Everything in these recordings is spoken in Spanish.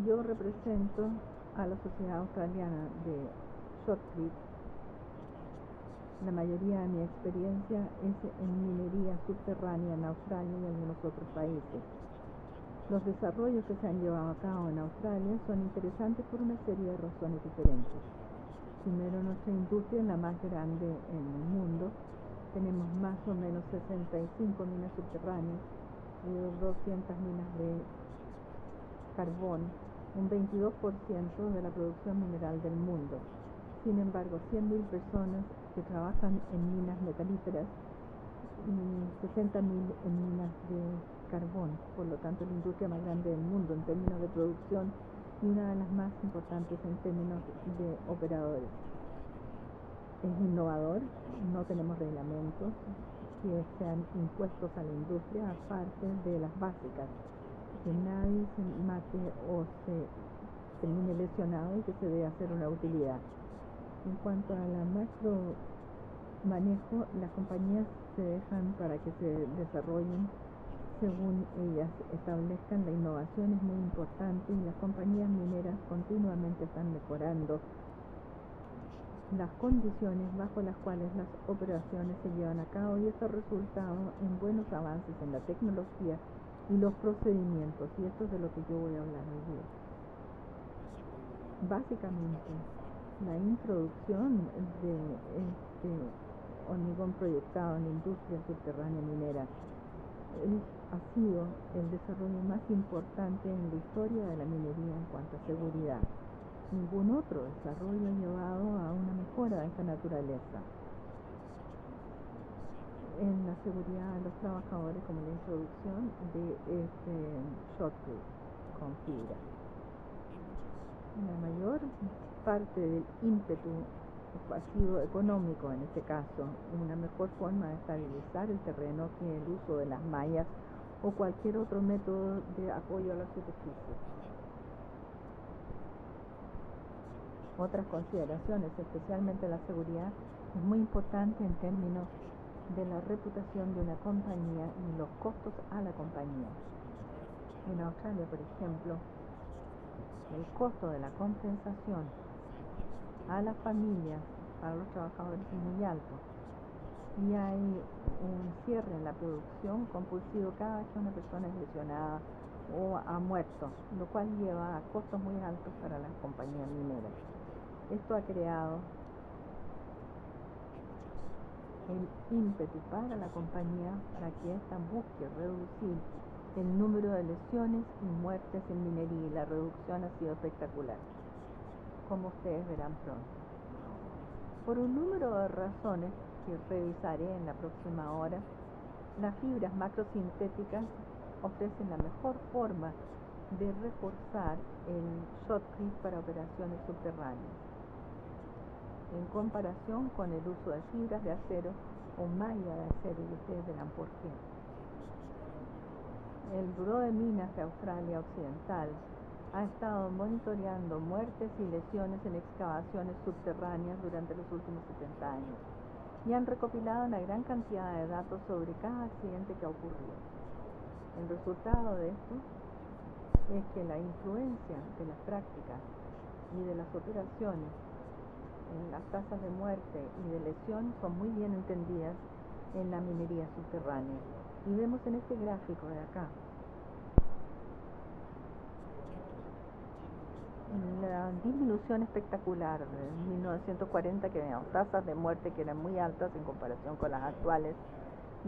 Yo represento a la Sociedad Australiana de Shotcrete. La mayoría de mi experiencia es en minería subterránea en Australia y algunos otros países. Los desarrollos que se han llevado a cabo en Australia son interesantes por una serie de razones diferentes. Primero, nuestra industria es la más grande en el mundo. Tenemos más o menos 65 minas subterráneas y 200 minas de carbón, un 22% de la producción mineral del mundo. Sin embargo, 100.000 personas que trabajan en minas metalíferas y 60.000 en minas de carbón. Por lo tanto, la industria más grande del mundo en términos de producción y una de las más importantes en términos de operadores. Es innovador, no tenemos reglamentos que sean impuestos a la industria aparte de las básicas, que nadie se mate o se termine lesionado y que se dé hacer una utilidad. En cuanto a la macro manejo, las compañías se dejan para que se desarrollen según ellas establezcan. La innovación es muy importante y las compañías mineras continuamente están mejorando las condiciones bajo las cuales las operaciones se llevan a cabo, y esto ha resultado en buenos avances en la tecnología y los procedimientos, y esto es de lo que yo voy a hablar hoy día. Básicamente, la introducción de este hormigón proyectado en la industria subterránea minera ha sido el desarrollo más importante en la historia de la minería en cuanto a seguridad. Ningún otro desarrollo ha llevado a una mejora de esta naturaleza en la seguridad de los trabajadores, como la introducción de este shotcrete con fibra. La mayor parte del ímpetu ha sido económico en este caso, una mejor forma de estabilizar el terreno que el uso de las mallas o cualquier otro método de apoyo a la superficie. Otras consideraciones, especialmente la seguridad, es muy importante en términos de la reputación de una compañía y los costos a la compañía. En Australia, por ejemplo, el costo de la compensación a las familias, a los trabajadores, es muy alto, y hay un cierre en la producción compulsivo cada vez que una persona es lesionada o ha muerto, lo cual lleva a costos muy altos para las compañías mineras. Esto ha creado el ímpetu para la compañía para que ésta busque reducir el número de lesiones y muertes en minería, y la reducción ha sido espectacular, como ustedes verán pronto. Por un número de razones que revisaré en la próxima hora, las fibras macrosintéticas ofrecen la mejor forma de reforzar el shotcrete para operaciones subterráneas, en comparación con el uso de fibras de acero o malla de acero, y ustedes verán por qué. El Buró de Minas de Australia Occidental ha estado monitoreando muertes y lesiones en excavaciones subterráneas durante los últimos 70 años y han recopilado una gran cantidad de datos sobre cada accidente que ha ocurrido. El resultado de esto es que la influencia de las prácticas y de las operaciones en las tasas de muerte y de lesión son muy bien entendidas en la minería subterránea. Y vemos en este gráfico de acá la disminución espectacular de 1940, que veamos tasas de muerte que eran muy altas en comparación con las actuales,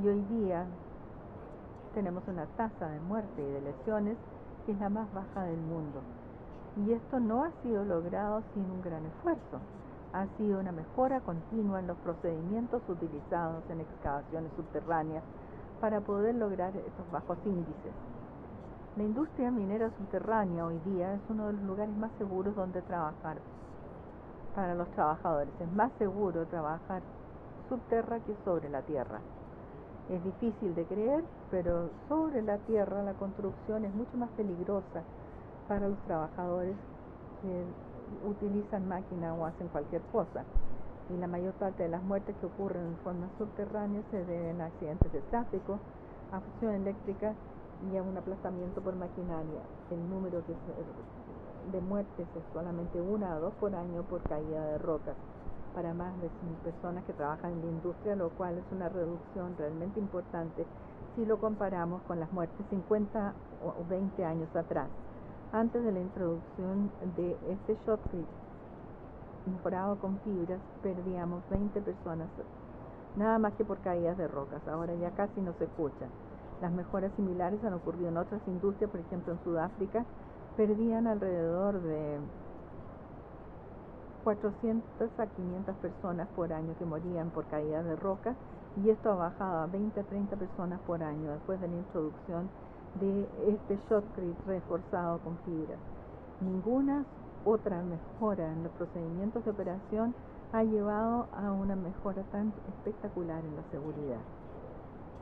y hoy día tenemos una tasa de muerte y de lesiones que es la más baja del mundo. Y esto no ha sido logrado sin un gran esfuerzo. Ha sido una mejora continua en los procedimientos utilizados en excavaciones subterráneas para poder lograr estos bajos índices. La industria minera subterránea hoy día es uno de los lugares más seguros donde trabajar para los trabajadores. Es más seguro trabajar subterra que sobre la tierra. Es difícil de creer, pero sobre la tierra la construcción es mucho más peligrosa para los trabajadores que utilizan máquina o hacen cualquier cosa. Y la mayor parte de las muertes que ocurren en forma subterránea se deben a accidentes de tráfico, a fusión eléctrica y a un aplastamiento por maquinaria. El número de muertes es solamente 1 a 2 por año por caída de rocas para más de 100 personas que trabajan en la industria, lo cual es una reducción realmente importante si lo comparamos con las muertes 50 o 20 años atrás. Antes de la introducción de este shotcrete mejorado con fibras, perdíamos 20 personas nada más que por caídas de rocas. Ahora ya casi no se escuchan. Las mejoras similares han ocurrido en otras industrias, por ejemplo en Sudáfrica perdían alrededor de 400 a 500 personas por año que morían por caídas de rocas, y esto ha bajado a 20 a 30 personas por año después de la introducción de este shotcrete reforzado con fibras. Ninguna otra mejora en los procedimientos de operación ha llevado a una mejora tan espectacular en la seguridad.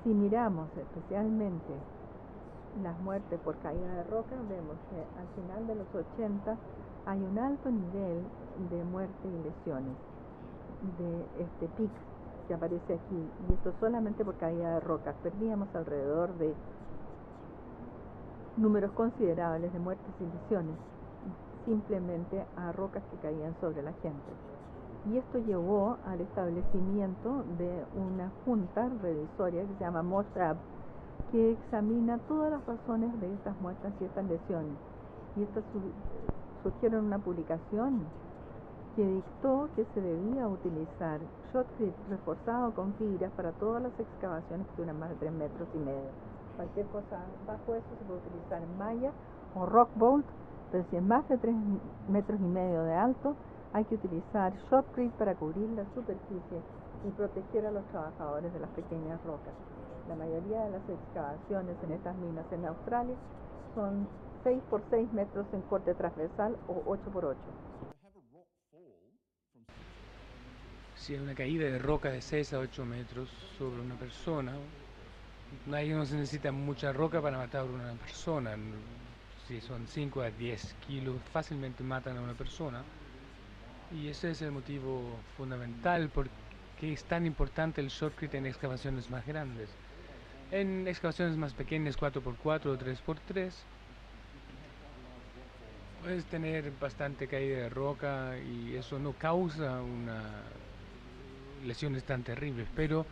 Si miramos especialmente las muertes por caída de roca, vemos que al final de los 80 hay un alto nivel de muerte y lesiones de este pic que aparece aquí, y esto solamente por caída de rocas. Perdíamos alrededor de números considerables de muertes y lesiones simplemente a rocas que caían sobre la gente. Y esto llevó al establecimiento de una junta revisoria que se llama MOSHAB, que examina todas las razones de estas muertes y estas lesiones. Y estas surgieron una publicación que dictó que se debía utilizar shotcrete reforzado con fibras para todas las excavaciones que duran más de 3,5 metros. Cualquier cosa bajo eso se puede utilizar malla o rock bolt, pero si es más de 3,5 metros de alto, hay que utilizar shotcrete para cubrir la superficie y proteger a los trabajadores de las pequeñas rocas. La mayoría de las excavaciones en estas minas en Australia son 6 por 6 metros en corte transversal o 8 por 8. Si hay una caída de roca de 6 a 8 metros sobre una persona, no se necesita mucha roca para matar a una persona. Si son 5 a 10 kilos, fácilmente matan a una persona. Y ese es el motivo fundamental por qué es tan importante el shotcrete en excavaciones más grandes. En excavaciones más pequeñas, 4x4 o 3x3, puedes tener bastante caída de roca y eso no causa lesiones tan terribles, pero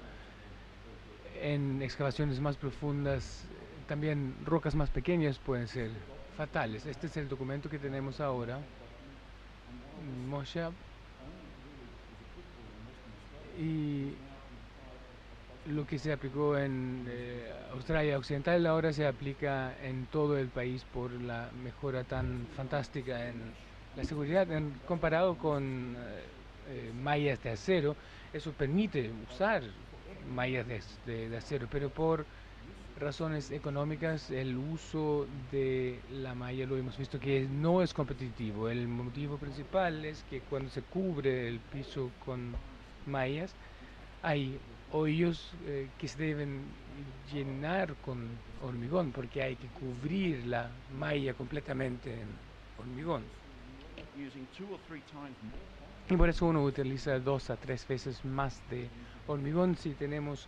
en excavaciones más profundas también rocas más pequeñas pueden ser fatales. Este es el documento que tenemos ahora, MOSHAB, y lo que se aplicó en Australia Occidental ahora se aplica en todo el país por la mejora tan fantástica en la seguridad. Comparado con mallas de acero, eso permite usar mallas de acero, pero por razones económicas el uso de la malla lo hemos visto que no es competitivo. El motivo principal es que cuando se cubre el piso con mallas hay hoyos que se deben llenar con hormigón porque hay que cubrir la malla completamente en hormigón. Y por eso uno utiliza 2 a 3 veces más de hormigón si tenemos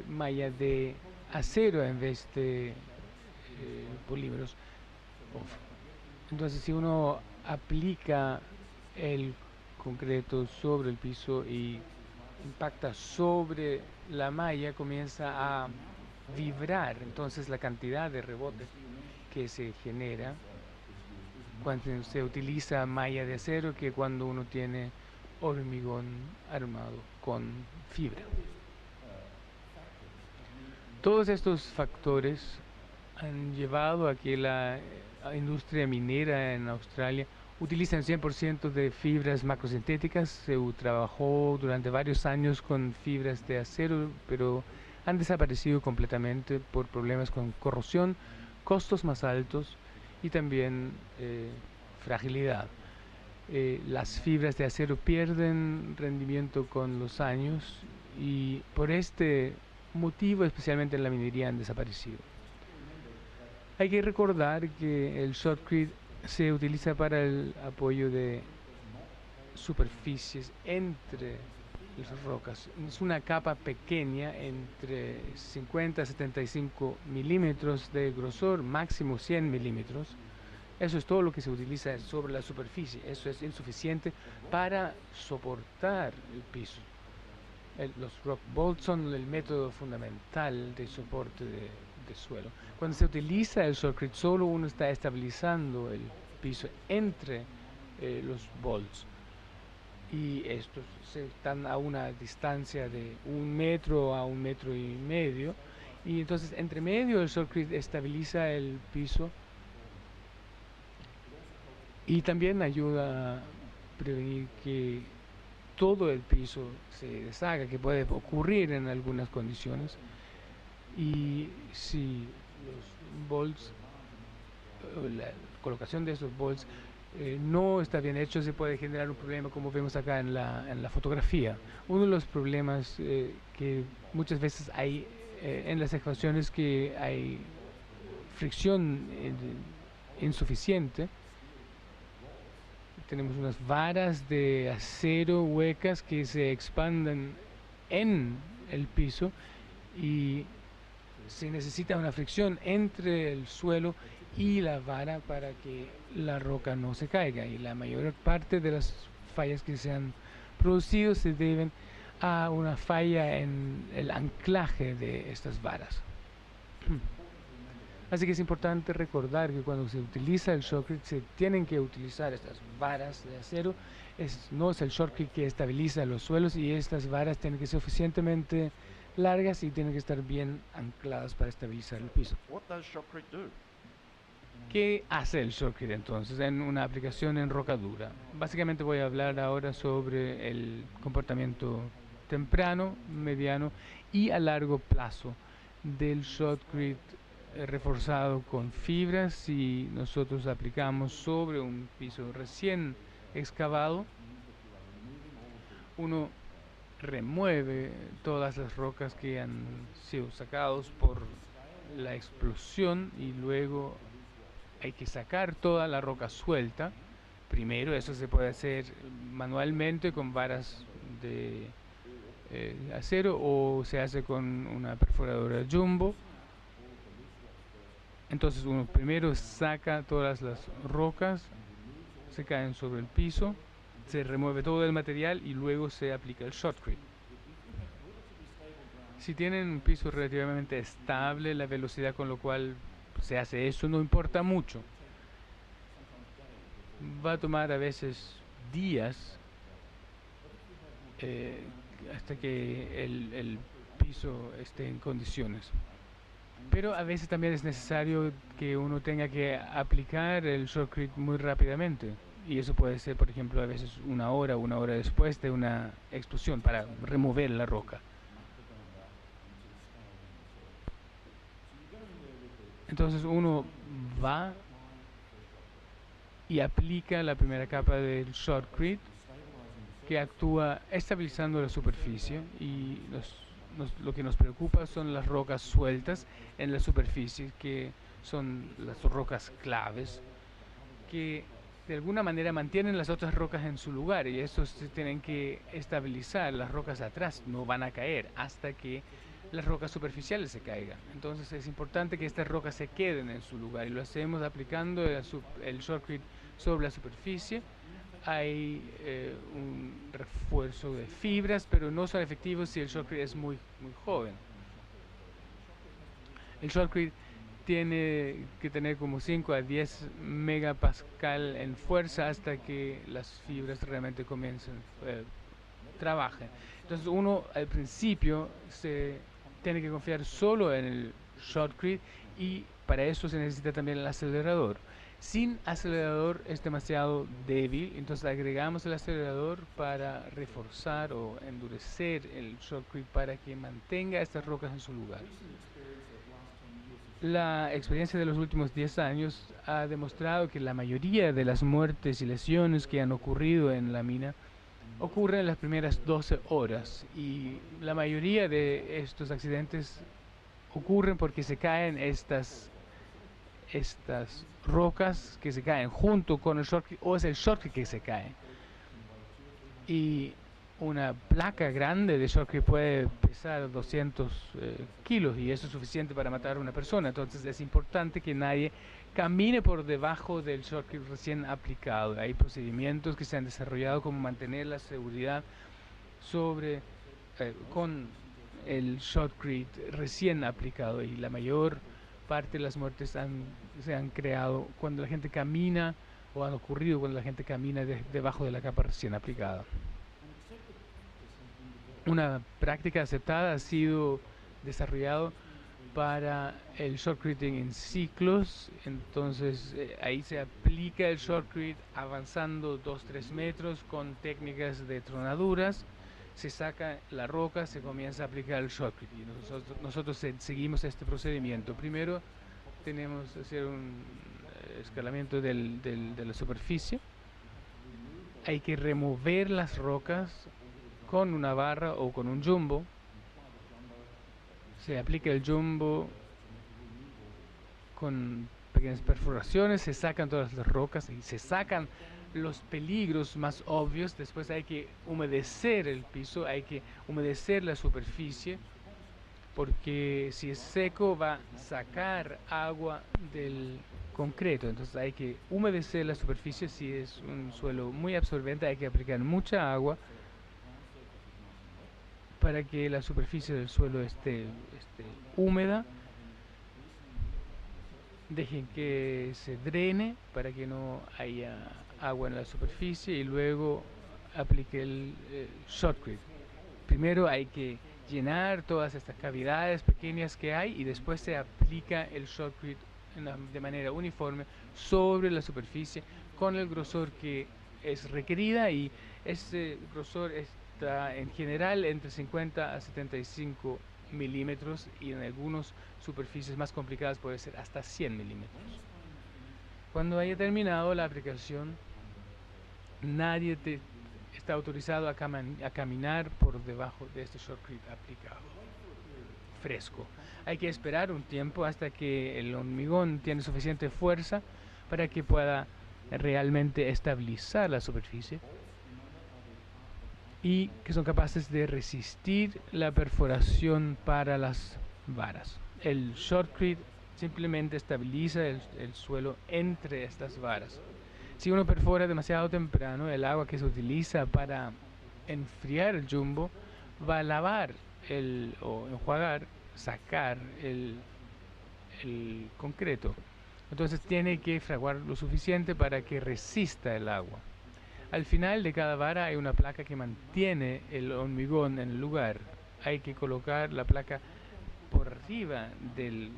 malla de acero en vez de polímeros. Entonces si uno aplica el concreto sobre el piso y impacta sobre la malla, comienza a vibrar. Entonces la cantidad de rebote que se genera cuando se utiliza malla de acero que cuando uno tiene hormigón armado con fibra. Todos estos factores han llevado a que la industria minera en Australia utilizan 100% de fibras macrosintéticas. Se trabajó durante varios años con fibras de acero, pero han desaparecido completamente por problemas con corrosión, costos más altos y también fragilidad. Las fibras de acero pierden rendimiento con los años y por este motivo, especialmente en la minería, han desaparecido. Hay que recordar que el shotcrete se utiliza para el apoyo de superficies entre las rocas. Es una capa pequeña, entre 50 a 75 milímetros de grosor, máximo 100 milímetros. Eso es todo lo que se utiliza sobre la superficie. Eso es insuficiente para soportar el piso. Los rock bolts son el método fundamental de soporte de suelo. Cuando se utiliza el shotcrete, solo uno está estabilizando el piso entre los bolts. Y estos están a una distancia de 1 metro a 1,5 metros. Y entonces, entre medio, el shotcrete estabiliza el piso y también ayuda a prevenir que todo el piso se deshaga, que puede ocurrir en algunas condiciones. Y si los bolts, la colocación de esos bolts no está bien hecho, se puede generar un problema, como vemos acá en la fotografía. Uno de los problemas que muchas veces hay en las excavaciones, que hay fricción insuficiente. Tenemos unas varas de acero huecas que se expanden en el piso y se necesita una fricción entre el suelo y la vara para que la roca no se caiga. Y la mayor parte de las fallas que se han producido se deben a una falla en el anclaje de estas varas. Así que es importante recordar que cuando se utiliza el shotcrete se tienen que utilizar estas varas de acero. No es el shotcrete que estabiliza los suelos, y estas varas tienen que ser suficientemente largas y tienen que estar bien ancladas para estabilizar el piso. ¿Qué hace el shotcrete entonces en una aplicación en roca dura? Básicamente voy a hablar ahora sobre el comportamiento temprano, mediano y a largo plazo del shotcrete reforzado con fibras. Si nosotros aplicamos sobre un piso recién excavado, uno remueve todas las rocas que han sido sacados por la explosión, y luego hay que sacar toda la roca suelta. Primero, eso se puede hacer manualmente con varas de acero, o se hace con una perforadora jumbo. Entonces uno primero saca todas las rocas, se caen sobre el piso, se remueve todo el material y luego se aplica el shotcrete. Si tienen un piso relativamente estable, la velocidad con la cual se hace eso no importa mucho. Va a tomar a veces días hasta que el piso esté en condiciones. Pero a veces también es necesario que uno tenga que aplicar el shotcrete muy rápidamente. Y eso puede ser, por ejemplo, a veces una hora después de una explosión, para remover la roca. Entonces uno va y aplica la primera capa del shotcrete, que actúa estabilizando la superficie, y lo que nos preocupa son las rocas sueltas en la superficie, que son las rocas claves, que de alguna manera mantienen las otras rocas en su lugar, y estos se tienen que estabilizar. Las rocas atrás no van a caer hasta que las rocas superficiales se caigan. Entonces es importante que estas rocas se queden en su lugar, y lo hacemos aplicando el shotcrete sobre la superficie. Hay un refuerzo de fibras, pero no son efectivos si el shotcrete es muy joven. El shotcrete tiene que tener como 5 a 10 megapascal en fuerza hasta que las fibras realmente comiencen, trabajen. Entonces uno al principio se tiene que confiar solo en el shotcrete, y para eso se necesita también el acelerador. Sin acelerador es demasiado débil, entonces agregamos el acelerador para reforzar o endurecer el shotcrete para que mantenga estas rocas en su lugar. La experiencia de los últimos 10 años ha demostrado que la mayoría de las muertes y lesiones que han ocurrido en la mina ocurren en las primeras 12 horas, y la mayoría de estos accidentes ocurren porque se caen estas rocas, que se caen junto con el shotcrete, o es el shotcrete que se cae. Y una placa grande de shotcrete puede pesar 200 kilos y eso es suficiente para matar a una persona. Entonces es importante que nadie camine por debajo del shotcrete recién aplicado. Hay procedimientos que se han desarrollado como mantener la seguridad con el shotcrete recién aplicado, y la mayor parte de las muertes se han creado cuando la gente camina, o han ocurrido cuando la gente camina debajo de la capa recién aplicada. Una práctica aceptada ha sido desarrollado para el shotcreting en ciclos. Entonces ahí se aplica el shotcrete avanzando 2-3 metros con técnicas de tronaduras. Se saca la roca, se comienza a aplicar el shotcrete y nosotros seguimos este procedimiento. Primero tenemos que hacer un escalamiento de la superficie. Hay que remover las rocas con una barra o con un jumbo. Se aplica el jumbo con pequeñas perforaciones, se sacan todas las rocas y se sacan los peligros más obvios. Después hay que humedecer el piso, hay que humedecer la superficie, porque si es seco va a sacar agua del concreto. Entonces hay que humedecer la superficie. Si es un suelo muy absorbente, hay que aplicar mucha agua para que la superficie del suelo esté húmeda. Dejen que se drene para que no haya agua en la superficie y luego aplique el shotcrete. Primero hay que llenar todas estas cavidades pequeñas que hay y después se aplica el shotcrete de manera uniforme sobre la superficie con el grosor que es requerida, y ese grosor está en general entre 50 a 75 milímetros, y en algunas superficies más complicadas puede ser hasta 100 milímetros. Cuando haya terminado la aplicación, nadie está autorizado a caminar por debajo de este shotcrete aplicado fresco. Hay que esperar un tiempo hasta que el hormigón tiene suficiente fuerza para que pueda realmente estabilizar la superficie y que son capaces de resistir la perforación para las varas. El shotcrete simplemente estabiliza el suelo entre estas varas. Si uno perfora demasiado temprano, el agua que se utiliza para enfriar el jumbo va a lavar o enjuagar, sacar el concreto. Entonces tiene que fraguar lo suficiente para que resista el agua. Al final de cada vara hay una placa que mantiene el hormigón en el lugar. Hay que colocar la placa por arriba del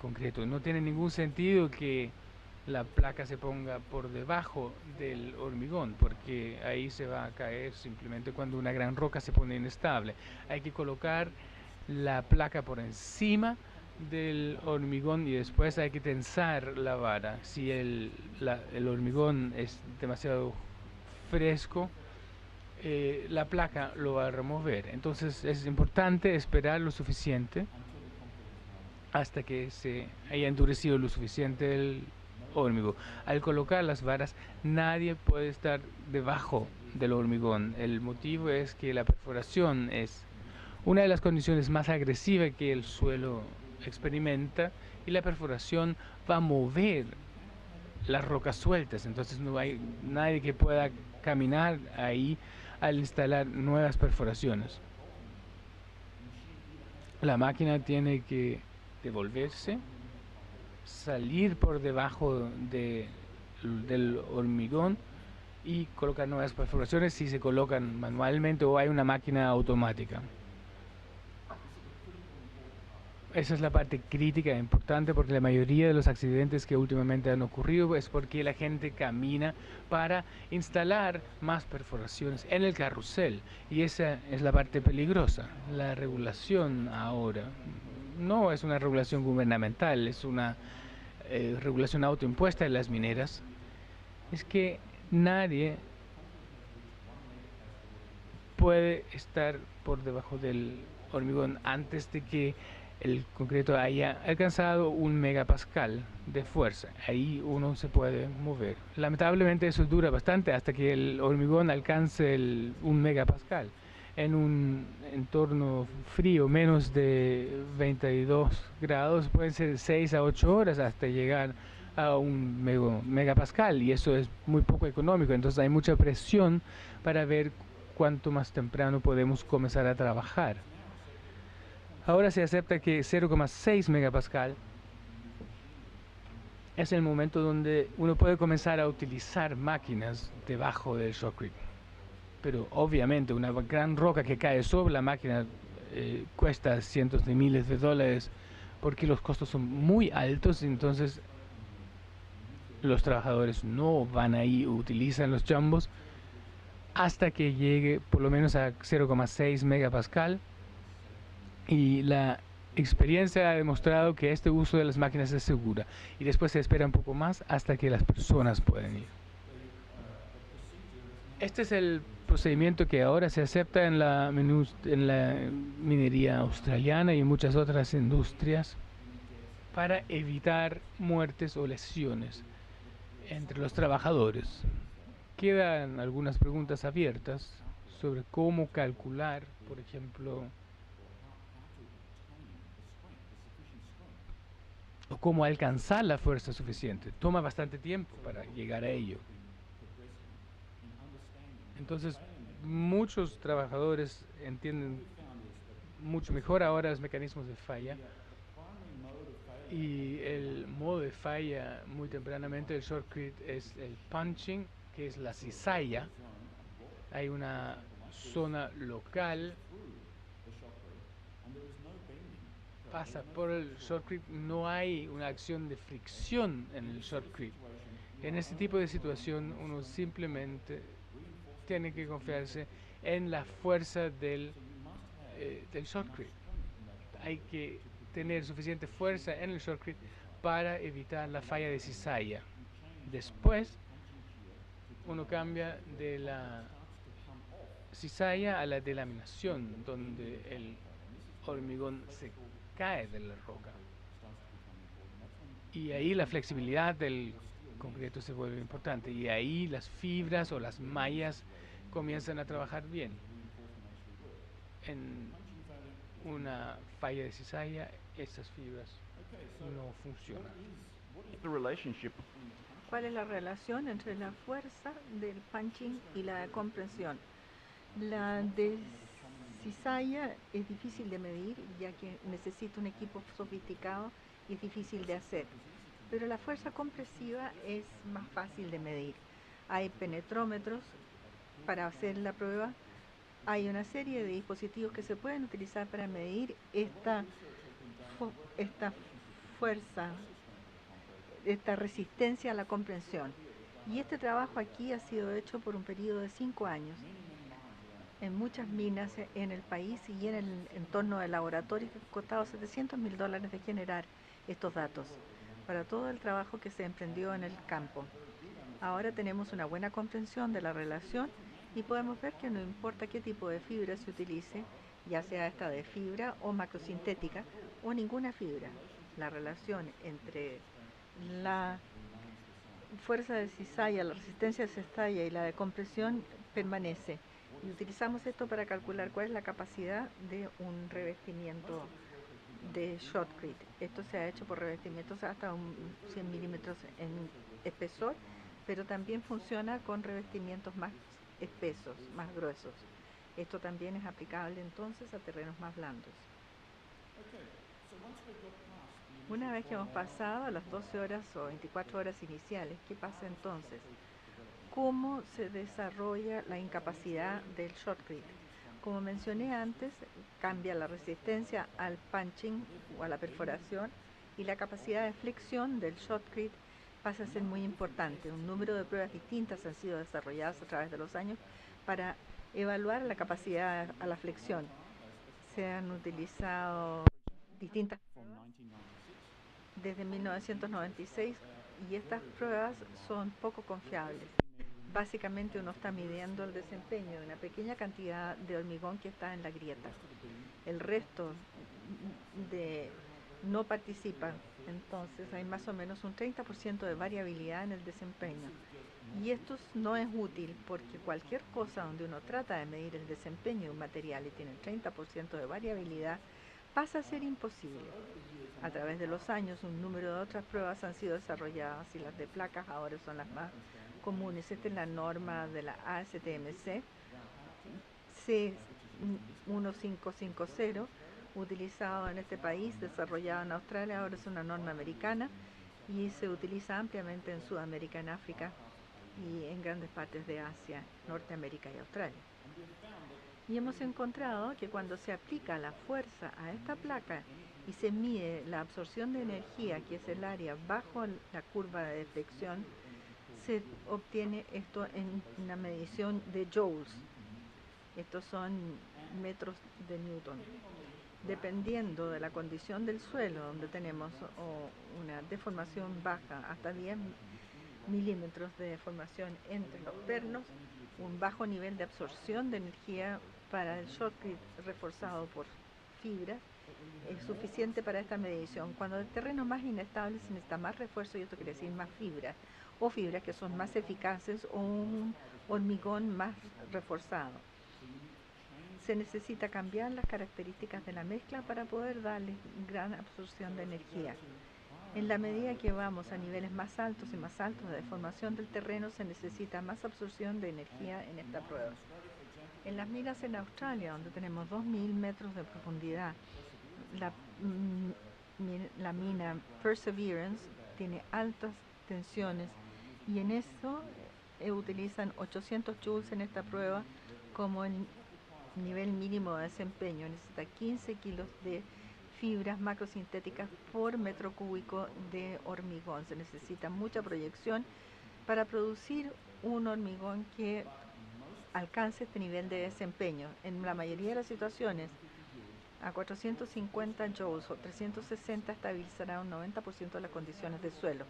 concreto. No tiene ningún sentido que la placa se ponga por debajo del hormigón, porque ahí se va a caer simplemente cuando una gran roca se pone inestable. Hay que colocar la placa por encima del hormigón y después hay que tensar la vara. Si el hormigón es demasiado fresco, la placa lo va a remover. Entonces es importante esperar lo suficiente hasta que se haya endurecido lo suficiente el hormigón. Al colocar las varas, nadie puede estar debajo del hormigón. El motivo es que la perforación es una de las condiciones más agresivas que el suelo experimenta, y la perforación va a mover las rocas sueltas. Entonces no hay nadie que pueda caminar ahí al instalar nuevas perforaciones. La máquina tiene que devolverse, salir por debajo del hormigón y colocar nuevas perforaciones si se colocan manualmente o hay una máquina automática. Esa es la parte crítica e importante, porque la mayoría de los accidentes que últimamente han ocurrido es porque la gente camina para instalar más perforaciones en el carrusel, y esa es la parte peligrosa. La regulación ahora no es una regulación gubernamental, es una regulación autoimpuesta de las mineras. Es que nadie puede estar por debajo del hormigón antes de que el concreto haya alcanzado 1 megapascal de fuerza. Ahí uno se puede mover. Lamentablemente eso dura bastante hasta que el hormigón alcance el 1 megapascal. En un entorno frío, menos de 22 grados, pueden ser 6 a 8 horas hasta llegar a 1 megapascal, y eso es muy poco económico. Entonces hay mucha presión para ver cuánto más temprano podemos comenzar a trabajar. Ahora se acepta que 0,6 megapascal es el momento donde uno puede comenzar a utilizar máquinas debajo del shotcrete. Pero obviamente una gran roca que cae sobre la máquina cuesta cientos de miles de dólares porque los costos son muy altos. Entonces los trabajadores no van ahí, utilizan los jumbos hasta que llegue por lo menos a 0,6 megapascal. Y la experiencia ha demostrado que este uso de las máquinas es segura, y después se espera un poco más hasta que las personas pueden ir. Este es el procedimiento que ahora se acepta en la minería australiana y en muchas otras industrias para evitar muertes o lesiones entre los trabajadores. Quedan algunas preguntas abiertas sobre cómo calcular, por ejemplo, o cómo alcanzar la fuerza suficiente. Toma bastante tiempo para llegar a ello. Entonces, muchos trabajadores entienden mucho mejor ahora los mecanismos de falla, y el modo de falla muy tempranamente del shotcrete es el punching, que es la cizalla. Hay una zona local, pasa por el shotcrete, no hay una acción de fricción en el shotcrete. En este tipo de situación uno simplemente tiene que confiarse en la fuerza del shotcrete. Hay que tener suficiente fuerza en el shotcrete para evitar la falla de cizalla. Después uno cambia de la cizalla a la delaminación, donde el hormigón se cae de la roca, y ahí la flexibilidad del concreto se vuelve importante, y ahí las fibras o las mallas comienzan a trabajar bien. En una falla de cizalla, estas fibras no funcionan. ¿Cuál es la relación entre la fuerza del punching y la compresión? La de cizalla es difícil de medir, ya que necesita un equipo sofisticado y es difícil de hacer. Pero la fuerza compresiva es más fácil de medir. Hay penetrómetros para hacer la prueba. Hay una serie de dispositivos que se pueden utilizar para medir esta fuerza, esta resistencia a la compresión. Y este trabajo aquí ha sido hecho por un periodo de 5 años en muchas minas en el país y en el entorno del laboratorio, que ha costado $700.000 de generar estos datos para todo el trabajo que se emprendió en el campo. Ahora tenemos una buena comprensión de la relación y podemos ver que no importa qué tipo de fibra se utilice, ya sea esta de fibra o macrosintética o ninguna fibra, la relación entre la fuerza de cizalla, la resistencia de cizalla y la de compresión permanece. Y utilizamos esto para calcular cuál es la capacidad de un revestimiento de shotcrete. Esto se ha hecho por revestimientos hasta 100 milímetros en espesor, pero también funciona con revestimientos más espesos, más gruesos. Esto también es aplicable entonces a terrenos más blandos. Una vez que hemos pasado a las 12 horas o 24 horas iniciales, ¿qué pasa entonces? ¿Cómo se desarrolla la incapacidad del shotcrete? Como mencioné antes, cambia la resistencia al punching o a la perforación, y la capacidad de flexión del shotcrete pasa a ser muy importante. Un número de pruebas distintas han sido desarrolladas a través de los años para evaluar la capacidad a la flexión. Se han utilizado distintas desde 1996, y estas pruebas son poco confiables. Básicamente uno está midiendo el desempeño de una pequeña cantidad de hormigón que está en la grieta. El resto no participan. Entonces hay más o menos un 30% de variabilidad en el desempeño. Y esto no es útil porque cualquier cosa donde uno trata de medir el desempeño de un material y tiene el 30% de variabilidad, pasa a ser imposible. A través de los años, un número de otras pruebas han sido desarrolladas y las de placas ahora son las más comunes. Esta es la norma de la ASTMC C1550, utilizado en este país, desarrollado en Australia, ahora es una norma americana y se utiliza ampliamente en Sudamérica, en África y en grandes partes de Asia, Norteamérica y Australia. Y hemos encontrado que cuando se aplica la fuerza a esta placa y se mide la absorción de energía, que es el área bajo la curva de deflexión, se obtiene esto en una medición de joules. Estos son metros de Newton. Dependiendo de la condición del suelo, donde tenemos una deformación baja, hasta 10 milímetros de deformación entre los pernos, un bajo nivel de absorción de energía para el shotcrete reforzado por fibra es suficiente para esta medición. Cuando el terreno es más inestable se necesita más refuerzo, y esto quiere decir más fibra, o fibras que son más eficaces, o un hormigón más reforzado. Se necesita cambiar las características de la mezcla para poder darle gran absorción de energía. En la medida que vamos a niveles más altos y más altos de deformación del terreno, se necesita más absorción de energía en esta prueba. En las minas en Australia, donde tenemos 2000 metros de profundidad, la mina Perseverance tiene altas tensiones y en eso utilizan 800 joules en esta prueba como el nivel mínimo de desempeño. Necesita 15 kilos de fibras macrosintéticas por metro cúbico de hormigón. Se necesita mucha proyección para producir un hormigón que alcance este nivel de desempeño. En la mayoría de las situaciones, a 450 joules o 360 estabilizará un 90% de las condiciones del suelo.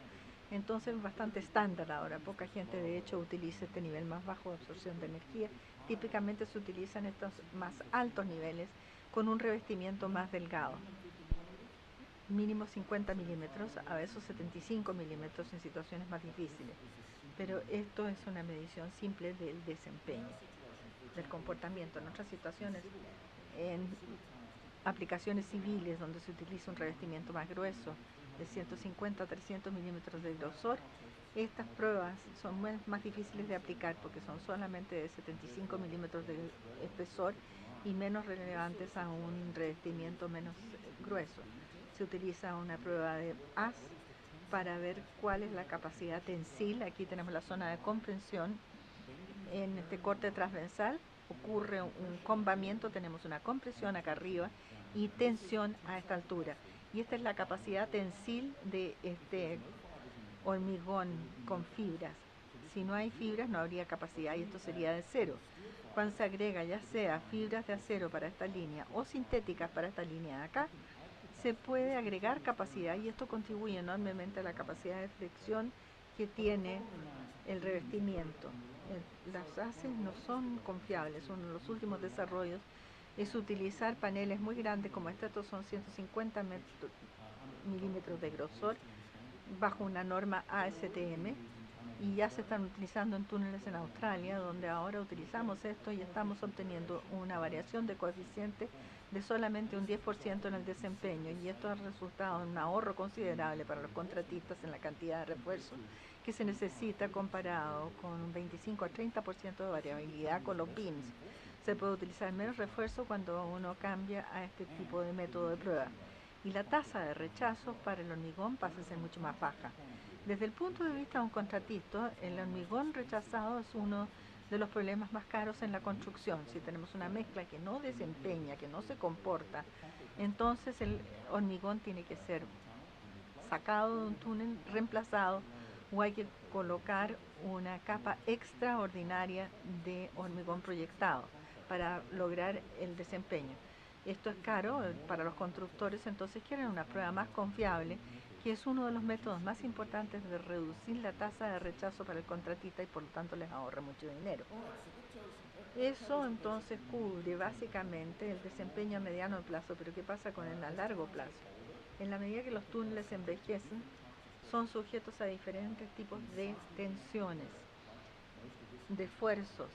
Entonces es bastante estándar ahora. Poca gente de hecho utiliza este nivel más bajo de absorción de energía. Típicamente se utilizan estos más altos niveles con un revestimiento más delgado. Mínimo 50 milímetros, a veces 75 milímetros en situaciones más difíciles. Pero esto es una medición simple del desempeño, del comportamiento. En otras situaciones, en aplicaciones civiles donde se utiliza un revestimiento más grueso, de 150 a 300 milímetros de grosor, estas pruebas son más difíciles de aplicar porque son solamente de 75 milímetros de espesor y menos relevantes a un revestimiento menos grueso. Se utiliza una prueba de haz para ver cuál es la capacidad tensil. Aquí tenemos la zona de comprensión. En este corte transversal ocurre un combamiento, tenemos una compresión acá arriba y tensión a esta altura. Y esta es la capacidad tensil de este hormigón con fibras. Si no hay fibras no habría capacidad y esto sería de cero. Cuando se agrega ya sea fibras de acero para esta línea o sintéticas para esta línea de acá, se puede agregar capacidad y esto contribuye enormemente a la capacidad de flexión que tiene el revestimiento. Las haces no son confiables. Uno de los últimos desarrollos es utilizar paneles muy grandes como estos son 150 milímetros de grosor bajo una norma ASTM y ya se están utilizando en túneles en Australia, donde ahora utilizamos esto y estamos obteniendo una variación de coeficiente de solamente un 10% en el desempeño, y esto ha resultado en un ahorro considerable para los contratistas en la cantidad de refuerzo que se necesita comparado con un 25 a 30% de variabilidad con los beams. Se puede utilizar menos refuerzo cuando uno cambia a este tipo de método de prueba y la tasa de rechazo para el hormigón pasa a ser mucho más baja. Desde el punto de vista de un contratista, el hormigón rechazado es uno de los problemas más caros en la construcción. Si tenemos una mezcla que no desempeña, que no se comporta, entonces el hormigón tiene que ser sacado de un túnel, reemplazado, o hay que colocar una capa extraordinaria de hormigón proyectado para lograr el desempeño. Esto es caro para los constructores, entonces quieren una prueba más confiable que es uno de los métodos más importantes de reducir la tasa de rechazo para el contratista y por lo tanto les ahorra mucho dinero. Eso entonces cubre básicamente el desempeño a mediano plazo, pero ¿qué pasa con el a largo plazo? En la medida que los túneles envejecen, son sujetos a diferentes tipos de tensiones, de esfuerzos.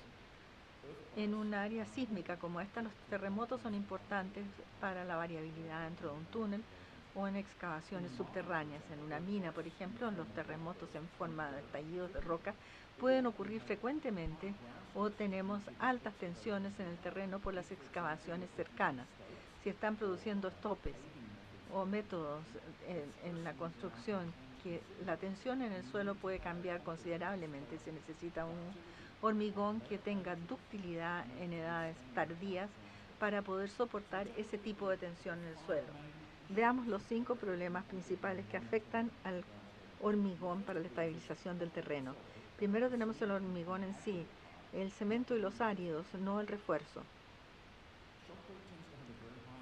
En un área sísmica como esta, los terremotos son importantes para la variabilidad dentro de un túnel o en excavaciones subterráneas. En una mina, por ejemplo, los terremotos en forma de estallidos de roca pueden ocurrir frecuentemente o tenemos altas tensiones en el terreno por las excavaciones cercanas. Si están produciendo estopes o métodos en la construcción que la tensión en el suelo puede cambiar considerablemente, se necesita un hormigón que tenga ductilidad en edades tardías para poder soportar ese tipo de tensión en el suelo. Veamos los 5 problemas principales que afectan al hormigón para la estabilización del terreno. Primero tenemos el hormigón en sí, el cemento y los áridos, no el refuerzo.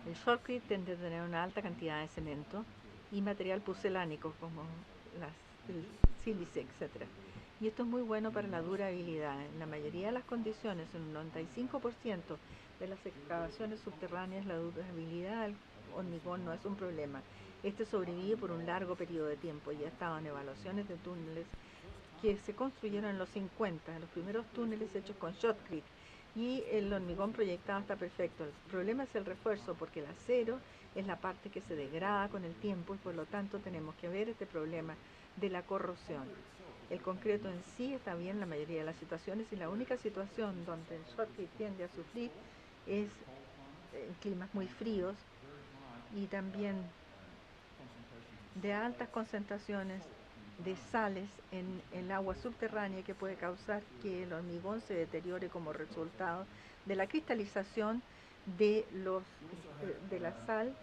El shotcrete tiende a tener una alta cantidad de cemento y material pucelánico como el sílice, etc. Y esto es muy bueno para la durabilidad. En la mayoría de las condiciones, en un 95% de las excavaciones subterráneas, la durabilidad del hormigón no es un problema. Este sobrevive por un largo periodo de tiempo y ha estado en evaluaciones de túneles que se construyeron en los 50, los primeros túneles hechos con shotcrete, y el hormigón proyectado está perfecto. El problema es el refuerzo, porque el acero es la parte que se degrada con el tiempo y por lo tanto tenemos que ver este problema de la corrosión. El concreto en sí está bien en la mayoría de las situaciones y la única situación donde el shotcrete tiende a sufrir es en climas muy fríos y también de altas concentraciones de sales en el agua subterránea que puede causar que el hormigón se deteriore como resultado de la cristalización de la sal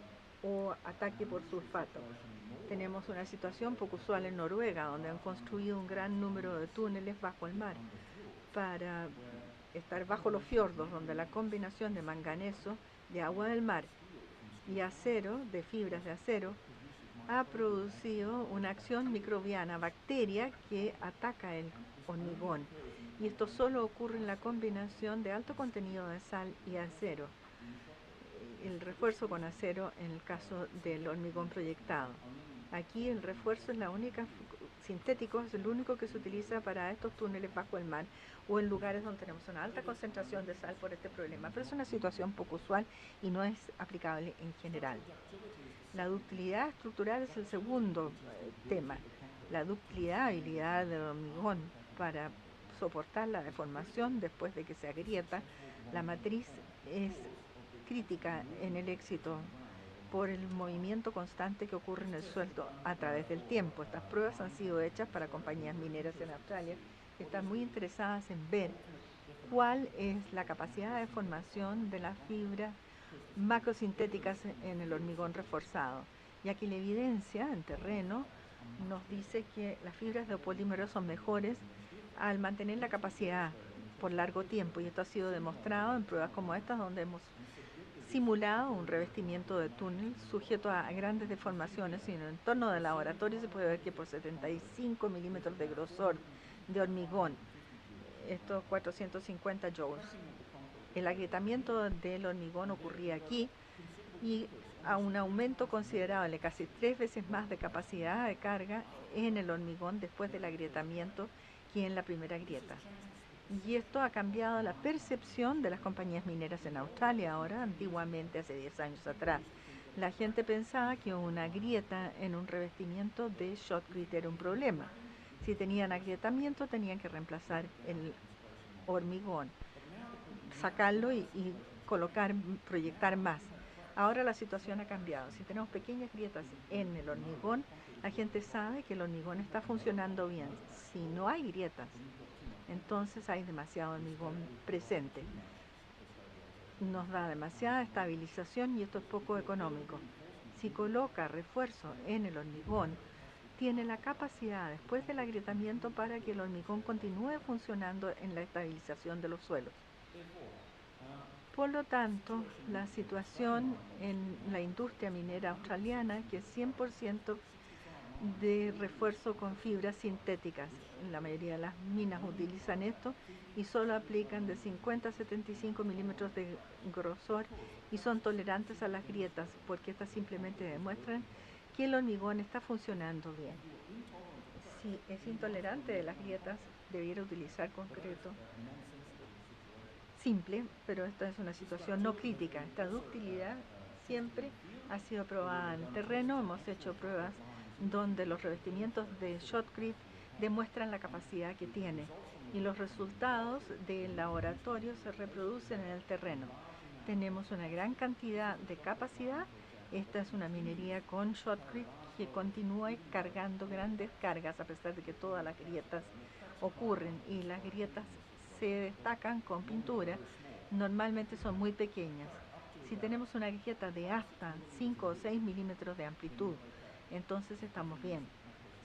o ataque por sulfato. Tenemos una situación poco usual en Noruega, donde han construido un gran número de túneles bajo el mar para estar bajo los fiordos, donde la combinación de manganeso, de agua del mar y acero, de fibras de acero, ha producido una acción microbiana, bacteria, que ataca el hormigón. Y esto solo ocurre en la combinación de alto contenido de sal y acero. El refuerzo con acero en el caso del hormigón proyectado. Aquí el refuerzo es la única, sintético es el único que se utiliza para estos túneles bajo el mar o en lugares donde tenemos una alta concentración de sal por este problema, pero es una situación poco usual y no es aplicable en general. La ductilidad estructural es el segundo tema. La ductilidad, habilidad del hormigón para soportar la deformación después de que se agrieta la matriz, es crítica en el éxito por el movimiento constante que ocurre en el suelo a través del tiempo. Estas pruebas han sido hechas para compañías mineras en Australia que están muy interesadas en ver cuál es la capacidad de formación de las fibras macrosintéticas en el hormigón reforzado, ya que la evidencia en terreno nos dice que las fibras de polímeros son mejores al mantener la capacidad por largo tiempo, y esto ha sido demostrado en pruebas como estas, donde hemos simulado un revestimiento de túnel sujeto a grandes deformaciones, y en el entorno del laboratorio se puede ver que por 75 milímetros de grosor de hormigón, estos 450 joules, el agrietamiento del hormigón ocurría aquí y a un aumento considerable, casi 3 veces más de capacidad de carga en el hormigón después del agrietamiento que en la primera grieta. Y esto ha cambiado la percepción de las compañías mineras en Australia ahora. Antiguamente, hace 10 años atrás, la gente pensaba que una grieta en un revestimiento de shotcrete era un problema. Si tenían agrietamiento, tenían que reemplazar el hormigón, sacarlo y colocar, proyectar más. Ahora la situación ha cambiado. Si tenemos pequeñas grietas en el hormigón, la gente sabe que el hormigón está funcionando bien. Si no hay grietas, entonces hay demasiado hormigón presente. Nos da demasiada estabilización y esto es poco económico. Si coloca refuerzo en el hormigón, tiene la capacidad después del agrietamiento para que el hormigón continúe funcionando en la estabilización de los suelos. Por lo tanto, la situación en la industria minera australiana, que es 100% de refuerzo con fibras sintéticas. La mayoría de las minas utilizan esto y solo aplican de 50 a 75 milímetros de grosor y son tolerantes a las grietas porque estas simplemente demuestran que el hormigón está funcionando bien. Si es intolerante de las grietas, debiera utilizar concreto simple, pero esta es una situación no crítica. Esta ductilidad siempre ha sido probada en el terreno. Hemos hecho pruebas donde los revestimientos de Shotcrete demuestran la capacidad que tiene y los resultados del laboratorio se reproducen en el terreno. Tenemos una gran cantidad de capacidad. Esta es una minería con Shotcrete que continúa cargando grandes cargas a pesar de que todas las grietas ocurren y las grietas se destacan con pintura. Normalmente son muy pequeñas. Si tenemos una grieta de hasta 5 o 6 milímetros de amplitud, entonces estamos bien.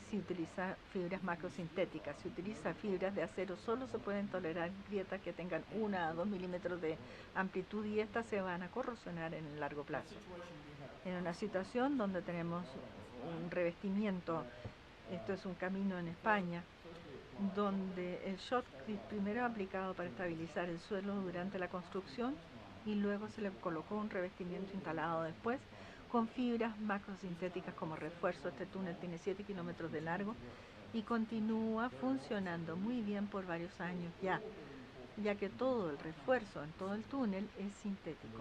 Si utiliza fibras macrosintéticas, si utiliza fibras de acero, solo se pueden tolerar grietas que tengan 1 a 2 milímetros de amplitud y estas se van a corrosionar en el largo plazo. En una situación donde tenemos un revestimiento, esto es un camino en España, donde el Shotcrete primero aplicado para estabilizar el suelo durante la construcción y luego se le colocó un revestimiento instalado después con fibras macrosintéticas como refuerzo. Este túnel tiene 7 kilómetros de largo y continúa funcionando muy bien por varios años ya que todo el refuerzo en todo el túnel es sintético.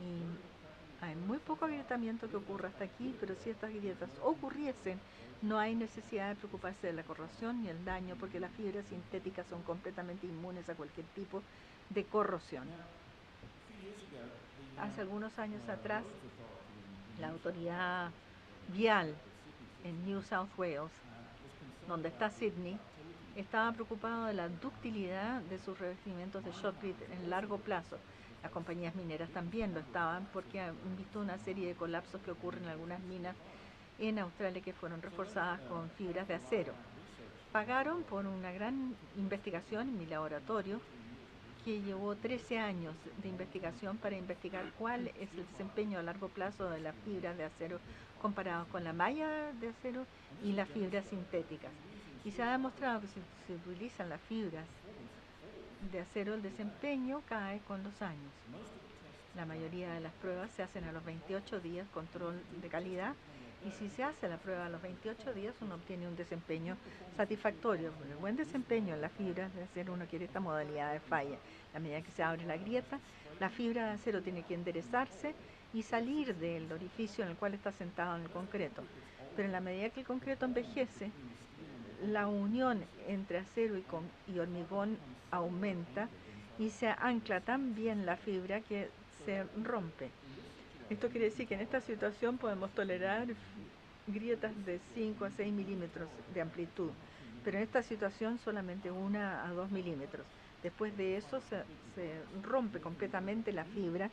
Y hay muy poco agrietamiento que ocurre hasta aquí, pero si estas grietas ocurriesen, no hay necesidad de preocuparse de la corrosión ni el daño, porque las fibras sintéticas son completamente inmunes a cualquier tipo de corrosión. Hace algunos años atrás, la autoridad vial en New South Wales, donde está Sydney, estaba preocupado de la ductilidad de sus revestimientos de Shotcrete en largo plazo. Las compañías mineras también lo estaban porque han visto una serie de colapsos que ocurren en algunas minas en Australia que fueron reforzadas con fibras de acero. Pagaron por una gran investigación en mi laboratorio que llevó 13 años de investigación para investigar cuál es el desempeño a largo plazo de las fibras de acero comparados con la malla de acero y las fibras sintéticas. Y se ha demostrado que si se utilizan las fibras de acero, el desempeño cae con los años. La mayoría de las pruebas se hacen a los 28 días, control de calidad, y si se hace la prueba a los 28 días uno obtiene un desempeño satisfactorio. Con el buen desempeño en las fibras de acero uno quiere esta modalidad de falla. A medida que se abre la grieta, la fibra de acero tiene que enderezarse y salir del orificio en el cual está sentado en el concreto. Pero en la medida que el concreto envejece, la unión entre acero y hormigón aumenta y se ancla tan bien la fibra que se rompe. Esto quiere decir que en esta situación podemos tolerar grietas de 5 a 6 milímetros de amplitud, pero en esta situación solamente 1 a 2 milímetros. Después de eso se rompe completamente la fibra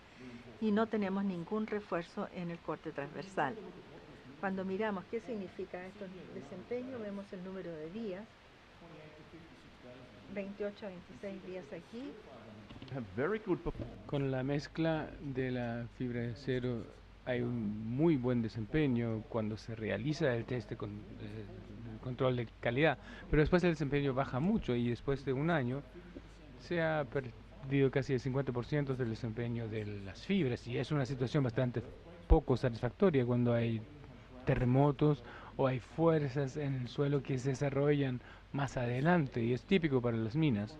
y no tenemos ningún refuerzo en el corte transversal. Cuando miramos qué significa esto en el desempeño, vemos el número de días, 28 a 26 días aquí. Con la mezcla de la fibra de acero hay un muy buen desempeño cuando se realiza el test de control de calidad, pero después el desempeño baja mucho y después de un año se ha perdido casi el 50% del desempeño de las fibras y es una situación bastante poco satisfactoria cuando hay terremotos o hay fuerzas en el suelo que se desarrollan más adelante y es típico para las minas.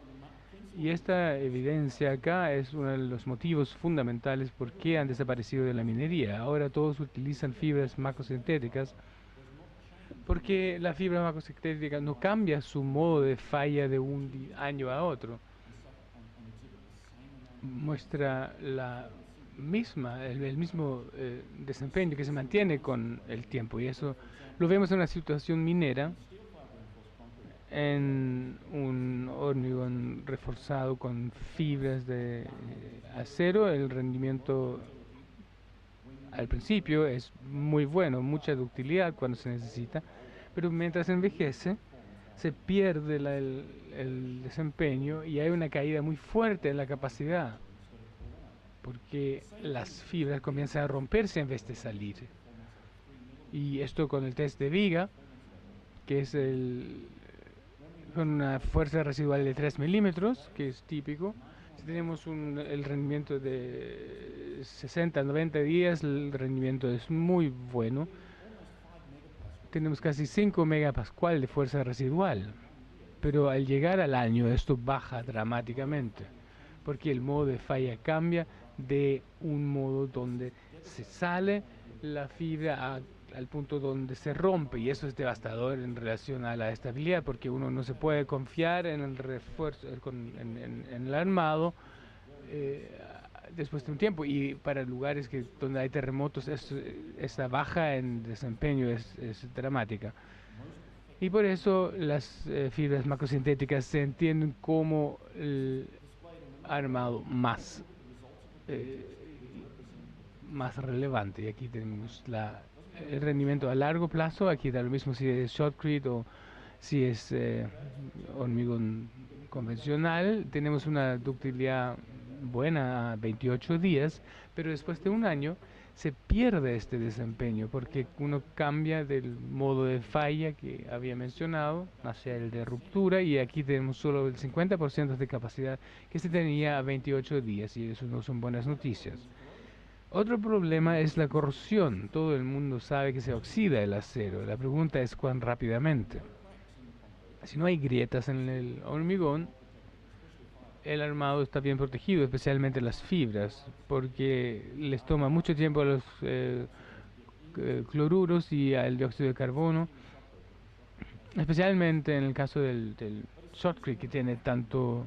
Y esta evidencia acá es uno de los motivos fundamentales por qué han desaparecido de la minería. Ahora todos utilizan fibras macrosintéticas porque la fibra macrosintética no cambia su modo de falla de un año a otro. Muestra el mismo desempeño que se mantiene con el tiempo y eso lo vemos en una situación minera en un hormigón reforzado con fibras de acero. El rendimiento al principio es muy bueno, mucha ductilidad cuando se necesita, pero mientras envejece se pierde el desempeño y hay una caída muy fuerte en la capacidad porque las fibras comienzan a romperse en vez de salir. Y esto con el test de viga, que es con una fuerza residual de 3 milímetros, que es típico. Si tenemos el rendimiento de 60, 90 días, el rendimiento es muy bueno. Tenemos casi 5 megapascal de fuerza residual, pero al llegar al año esto baja dramáticamente, porque el modo de falla cambia de un modo donde se sale la fibra al punto donde se rompe, y eso es devastador en relación a la estabilidad, porque uno no se puede confiar en el refuerzo, en el armado después de un tiempo, y para lugares donde hay terremotos esta baja en desempeño es dramática. Y por eso las fibras macrosintéticas se entienden como el armado eh, más relevante. Y aquí tenemos el rendimiento a largo plazo. Aquí da lo mismo si es shotcrete o si es hormigón convencional. Tenemos una ductilidad buena a 28 días, pero después de un año se pierde este desempeño porque uno cambia del modo de falla que había mencionado hacia el de ruptura, y aquí tenemos solo el 50% de capacidad que se tenía a 28 días, y eso no son buenas noticias. Otro problema es la corrosión. Todo el mundo sabe que se oxida el acero. La pregunta es cuán rápidamente. Si no hay grietas en el hormigón, el armado está bien protegido, especialmente las fibras, porque les toma mucho tiempo a los cloruros y al dióxido de carbono, especialmente en el caso del shotcrete, que tiene tanto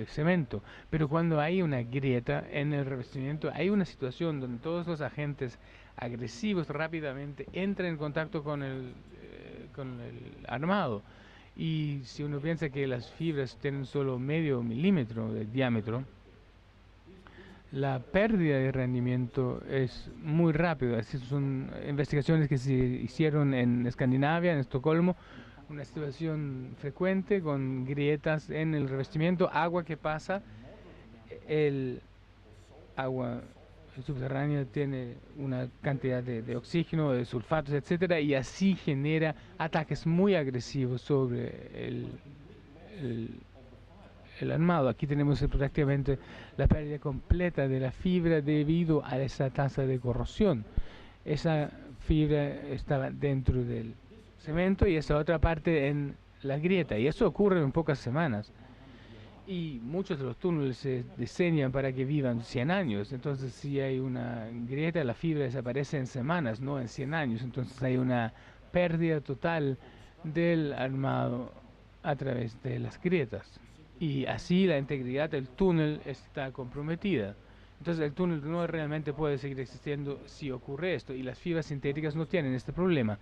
cemento. Pero cuando hay una grieta en el revestimiento, hay una situación donde todos los agentes agresivos rápidamente entran en contacto con el armado. Y si uno piensa que las fibras tienen solo medio milímetro de diámetro, la pérdida de rendimiento es muy rápida. Así son investigaciones que se hicieron en Escandinavia, en Estocolmo, una situación frecuente con grietas en el revestimiento, agua que pasa, el agua subterránea tiene una cantidad de oxígeno, de sulfatos, etcétera, y así genera ataques muy agresivos sobre el armado. Aquí tenemos prácticamente la pérdida completa de la fibra debido a esa tasa de corrosión. Esa fibra estaba dentro del cemento y esa otra parte en la grieta, y eso ocurre en pocas semanas. Y muchos de los túneles se diseñan para que vivan 100 años. Entonces, si hay una grieta, la fibra desaparece en semanas, no en 100 años. Entonces, hay una pérdida total del armado a través de las grietas. Y así la integridad del túnel está comprometida. Entonces, el túnel no realmente puede seguir existiendo si ocurre esto. Y las fibras sintéticas no tienen este problema.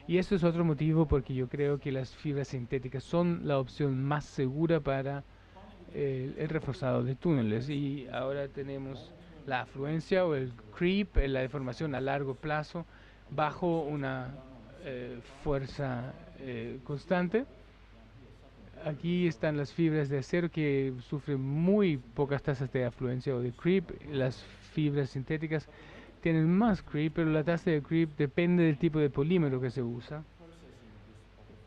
Y esto es otro motivo porque yo creo que las fibras sintéticas son la opción más segura para el reforzado de túneles. Y ahora tenemos la afluencia o el creep, la deformación a largo plazo bajo una fuerza constante. Aquí están las fibras de acero que sufren muy pocas tasas de afluencia o de creep. Las fibras sintéticas tienen más creep, pero la tasa de creep depende del tipo de polímero que se usa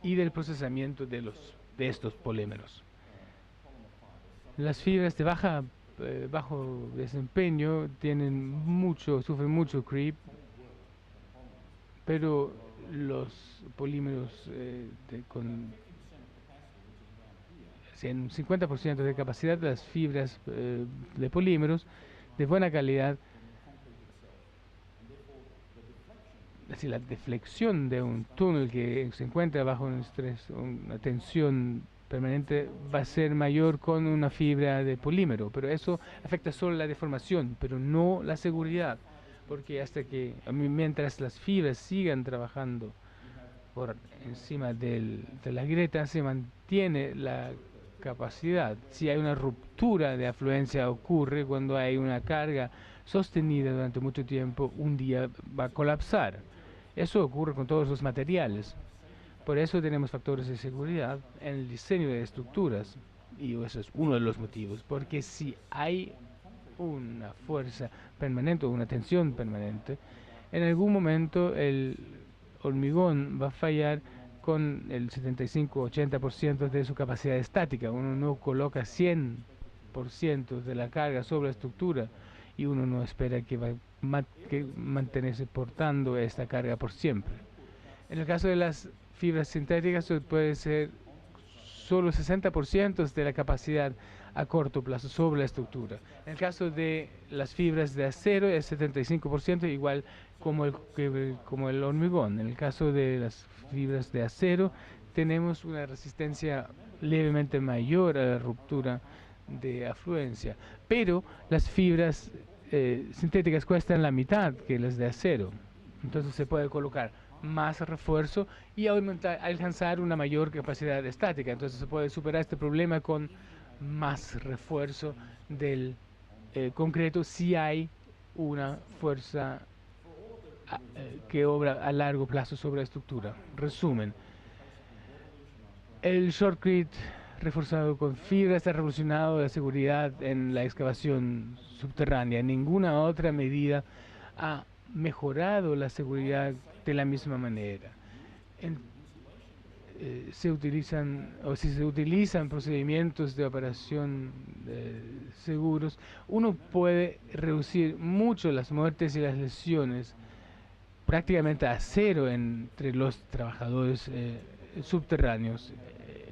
y del procesamiento de estos polímeros. Las fibras de bajo desempeño sufren mucho creep, pero los polímeros con en 50% de capacidad, las fibras de polímeros de buena calidad, es decir, la deflexión de un túnel que se encuentra bajo un estrés, una tensión permanente, va a ser mayor con una fibra de polímero, pero eso afecta solo la deformación, pero no la seguridad, porque mientras las fibras sigan trabajando por encima de la grieta, se mantiene la capacidad. Si hay una ruptura de afluencia, ocurre cuando hay una carga sostenida durante mucho tiempo, un día va a colapsar. Eso ocurre con todos los materiales. Por eso tenemos factores de seguridad en el diseño de estructuras, y eso es uno de los motivos, porque si hay una fuerza permanente o una tensión permanente, en algún momento el hormigón va a fallar con el 75-80% de su capacidad estática. Uno no coloca 100% de la carga sobre la estructura y uno no espera que va a mantenerse portando esta carga por siempre. En el caso de las fibras sintéticas puede ser solo 60% de la capacidad a corto plazo sobre la estructura. En el caso de las fibras de acero es 75%, igual como el hormigón. En el caso de las fibras de acero tenemos una resistencia levemente mayor a la ruptura de afluencia, pero las fibras sintéticas cuestan la mitad que las de acero. Entonces se puede colocar más refuerzo y alcanzar una mayor capacidad estática. Entonces se puede superar este problema con más refuerzo del concreto si hay una fuerza que obra a largo plazo sobre la estructura. Resumen, el shotcrete reforzado con fibras ha revolucionado la seguridad en la excavación subterránea. Ninguna otra medida ha mejorado la seguridad de la misma manera. Si se utilizan procedimientos de operación seguros, uno puede reducir mucho las muertes y las lesiones, prácticamente a cero entre los trabajadores subterráneos.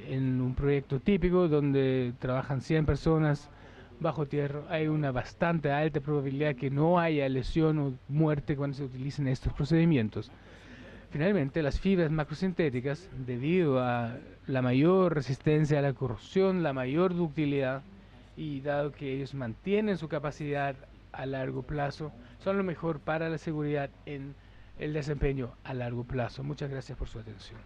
En un proyecto típico donde trabajan 100 personas bajo tierra, hay una bastante alta probabilidad que no haya lesión o muerte cuando se utilicen estos procedimientos. Finalmente, las fibras macrosintéticas, debido a la mayor resistencia a la corrosión, la mayor ductilidad, y dado que ellos mantienen su capacidad a largo plazo, son lo mejor para la seguridad en el desempeño a largo plazo. Muchas gracias por su atención.